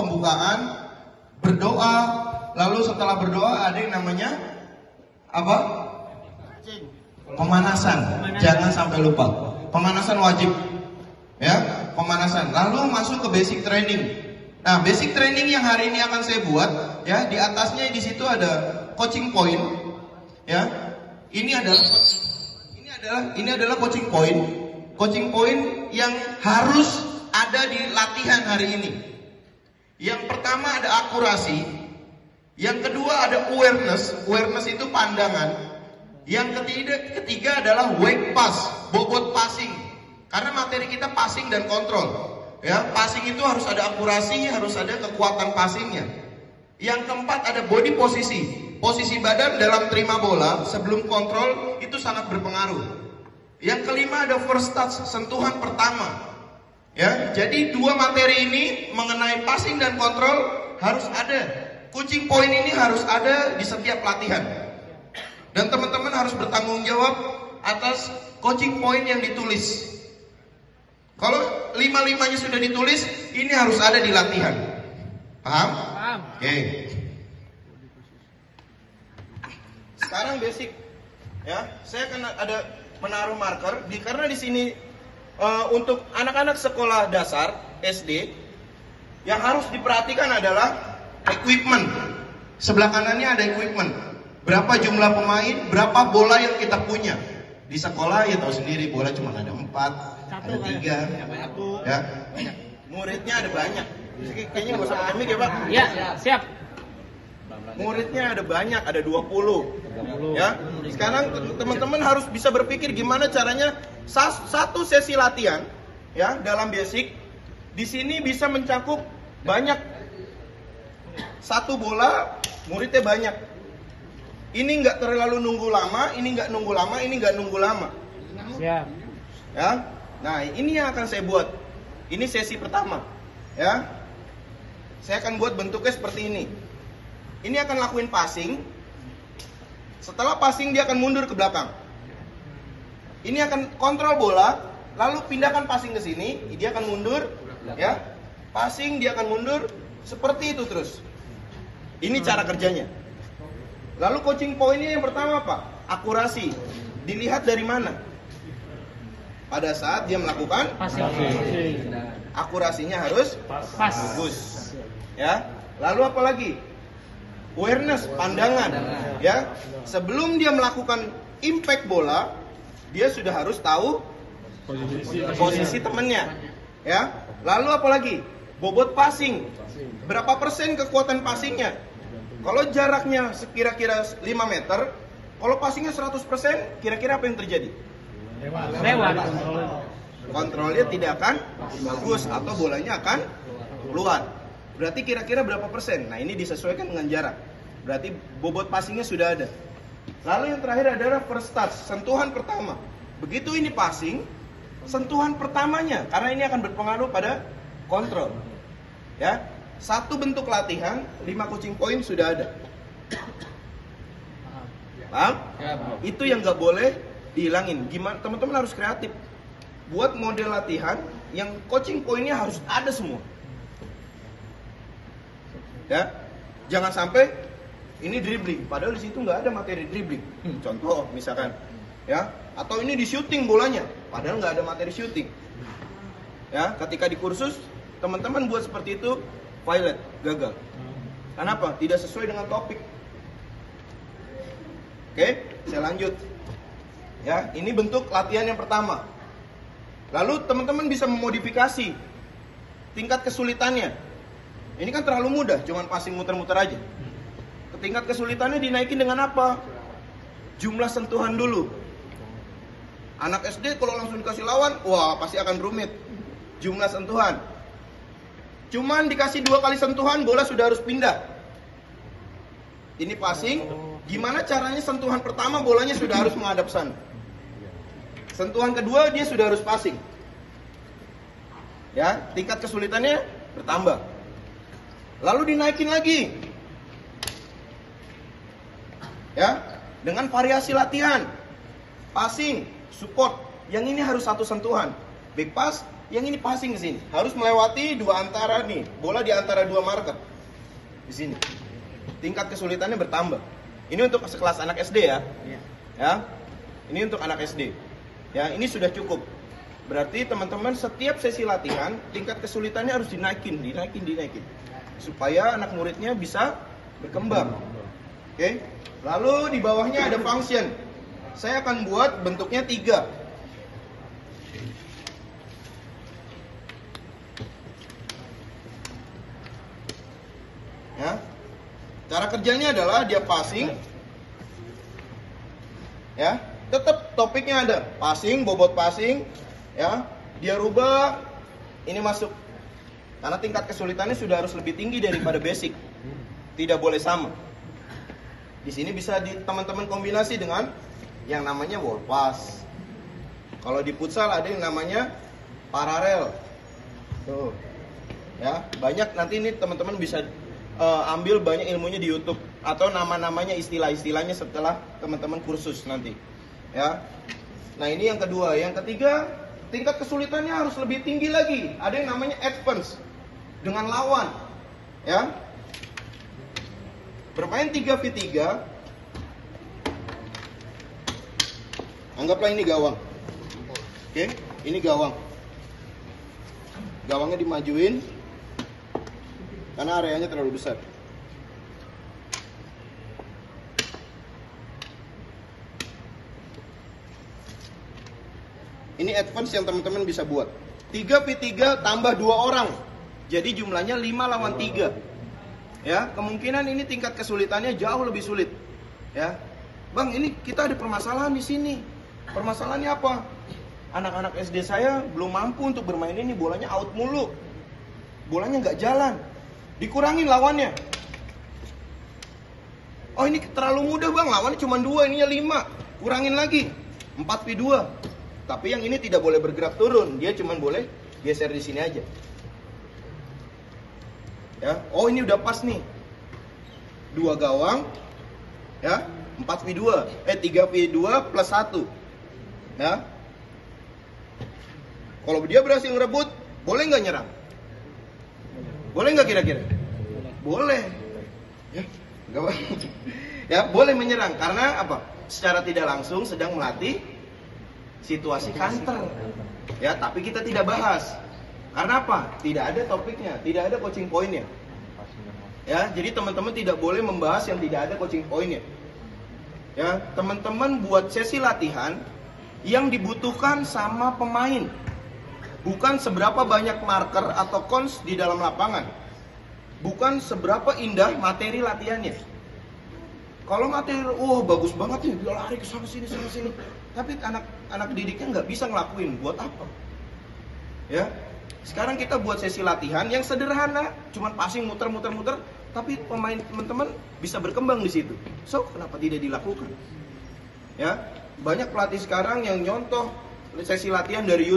pembukaan, berdoa, lalu setelah berdoa ada yang namanya apa? Pemanasan. Jangan sampai lupa. Pemanasan wajib. Ya, pemanasan. Lalu masuk ke basic training. Nah, basic training yang hari ini akan saya buat, ya, di atasnya di situ ada coaching point. Ya. Ini adalah coaching point. Coaching point yang harus ada di latihan hari ini. Yang pertama ada akurasi. Yang kedua ada awareness. Awareness itu pandangan. Yang ketiga adalah wake pass, bobot passing. Karena materi kita passing dan kontrol. Ya, passing itu harus ada akurasi, harus ada kekuatan passingnya. Yang keempat ada body posisi. Posisi badan dalam terima bola sebelum kontrol itu sangat berpengaruh. Yang kelima ada first touch, sentuhan pertama. Ya, jadi dua materi ini mengenai passing dan kontrol harus ada. Coaching point ini harus ada di setiap latihan. Dan teman-teman harus bertanggung jawab atas coaching point yang ditulis. Kalau lima-limanya sudah ditulis, ini harus ada di latihan. Paham? Paham. Oke. Sekarang basic. Ya, saya akan ada menaruh marker karena di sini untuk anak-anak sekolah dasar SD yang harus diperhatikan adalah equipment. Sebelah kanannya ada equipment. Berapa jumlah pemain, berapa bola yang kita punya. Di sekolah ya tahu sendiri, bola cuma ada 4, ada 3. Ya. Muridnya ada banyak. Kayaknya nggak usah akademik ya Pak? Ya, siap. Muridnya ada banyak, ada 20. Ya. Sekarang teman-teman harus bisa berpikir gimana caranya satu sesi latihan ya dalam basic di sini bisa mencakup banyak. Satu bola muridnya banyak. Ini nggak terlalu nunggu lama, ini nggak nunggu lama, ini nggak nunggu lama. Siap. Ya, nah ini yang akan saya buat. Ini sesi pertama, ya. Saya akan buat bentuknya seperti ini. Ini akan lakuin passing. Setelah passing dia akan mundur ke belakang. Ini akan kontrol bola, lalu pindahkan passing ke sini, dia akan mundur, ya. Passing dia akan mundur, seperti itu terus. Ini cara kerjanya. Lalu coaching pointnya yang pertama apa? Akurasi. Dilihat dari mana? Pada saat dia melakukan Passing. akurasinya harus Pas. bagus. Ya. Lalu apa lagi? Awareness, pandangan. Ya. Sebelum dia melakukan impact bola, dia sudah harus tahu posisi temannya. Ya. Lalu apa lagi? Bobot passing. Berapa persen kekuatan passingnya? Kalau jaraknya kira-kira 5 meter, kalau passingnya 100%, kira-kira apa yang terjadi? Lewat. Kontrolnya tidak akan bagus atau bolanya akan keluar. Berarti kira-kira berapa persen? Nah ini disesuaikan dengan jarak. Berarti bobot passingnya sudah ada. Lalu yang terakhir adalah first touch, sentuhan pertama. Begitu ini passing, sentuhan pertamanya, karena ini akan berpengaruh pada kontrol. Ya. Satu bentuk latihan, 5 coaching point sudah ada. Paham? Itu yang nggak boleh dihilangin. Gimana? Teman-teman harus kreatif. Buat model latihan yang coaching pointnya harus ada semua. Ya, jangan sampai ini dribbling. Padahal di situ nggak ada materi dribbling. Contoh misalkan, ya, atau ini di shooting bolanya. Padahal nggak ada materi shooting. Ya, ketika di kursus teman-teman buat seperti itu. Pilot gagal. Kenapa? Tidak sesuai dengan topik. Oke, saya lanjut. Ya, ini bentuk latihan yang pertama. Lalu teman-teman bisa memodifikasi tingkat kesulitannya. Ini kan terlalu mudah, cuman passing muter-muter aja. Tingkat kesulitannya dinaikin dengan apa? Jumlah sentuhan dulu. Anak SD kalau langsung dikasih lawan, wah pasti akan rumit. Jumlah sentuhan. Cuman dikasih 2 kali sentuhan, bola sudah harus pindah. Ini passing. Gimana caranya sentuhan pertama bolanya sudah harus menghadap sana. Sentuhan kedua dia sudah harus passing. Ya, tingkat kesulitannya bertambah. Lalu dinaikin lagi. Ya, dengan variasi latihan. Passing, support. Yang ini harus satu sentuhan. Back pass, yang ini passing ke sini. Harus melewati dua antara nih, bola di antara dua marker. Di sini. Tingkat kesulitannya bertambah. Ini untuk sekelas anak SD ya. Ya. Ini untuk anak SD. Ya, ini sudah cukup. Berarti teman-teman setiap sesi latihan tingkat kesulitannya harus dinaikin. Supaya anak muridnya bisa berkembang. Oke. Lalu di bawahnya ada function. Saya akan buat bentuknya 3. Ya. Cara kerjanya adalah dia passing. Ya, tetap topiknya ada. Passing, bobot passing, ya. Dia rubah ini masuk. Karena tingkat kesulitannya sudah harus lebih tinggi daripada basic. Tidak boleh sama. Di sini bisa teman-teman kombinasi dengan yang namanya wall pass. Kalau di futsal ada yang namanya paralel. Tuh. Ya, banyak nanti ini teman-teman bisa ambil banyak ilmunya di YouTube atau nama-namanya istilah-istilahnya setelah teman-teman kursus nanti. Ya. Nah, ini yang kedua, yang ketiga, tingkat kesulitannya harus lebih tinggi lagi. Ada yang namanya advance dengan lawan. Ya. Bermain 3v3. Anggaplah ini gawang. Oke, ini gawang. Gawangnya dimajuin karena areanya terlalu besar. Ini advance yang teman-teman bisa buat. 3v3 tambah 2 orang. Jadi jumlahnya 5 lawan 3. Ya, kemungkinan ini tingkat kesulitannya jauh lebih sulit. Ya. Bang, ini kita ada permasalahan di sini. Permasalahannya apa? Anak-anak SD saya belum mampu untuk bermain ini, bolanya out mulu. Bolanya nggak jalan. Dikurangin lawannya. Oh, ini terlalu mudah bang, lawannya cuma 2, ininya 5. Kurangin lagi, 4v2. Tapi yang ini tidak boleh bergerak turun, dia cuma boleh geser di sini aja. Ya, oh ini udah pas nih. 2 gawang, ya, 4v2, 3v2 plus 1. Ya. Kalau dia berhasil ngerebut, boleh nggak nyerang? Boleh nggak kira-kira? Boleh. Ya, ya, boleh menyerang karena apa? Secara tidak langsung sedang melatih situasi counter. Ya, tapi kita tidak bahas. Karena apa? Tidak ada topiknya, tidak ada coaching pointnya. Ya, jadi teman-teman tidak boleh membahas yang tidak ada coaching pointnya. Ya, teman-teman buat sesi latihan yang dibutuhkan sama pemain, bukan seberapa banyak marker atau cons di dalam lapangan, bukan seberapa indah materi latihannya. Kalau materi, bagus banget nih, dia lari ke sana sini, tapi anak didiknya nggak bisa ngelakuin, buat apa? Ya, sekarang kita buat sesi latihan yang sederhana, cuman passing muter, tapi pemain teman-teman bisa berkembang di situ. So, kenapa tidak dilakukan? Ya, banyak pelatih sekarang yang nyontoh sesi latihan dari YouTube.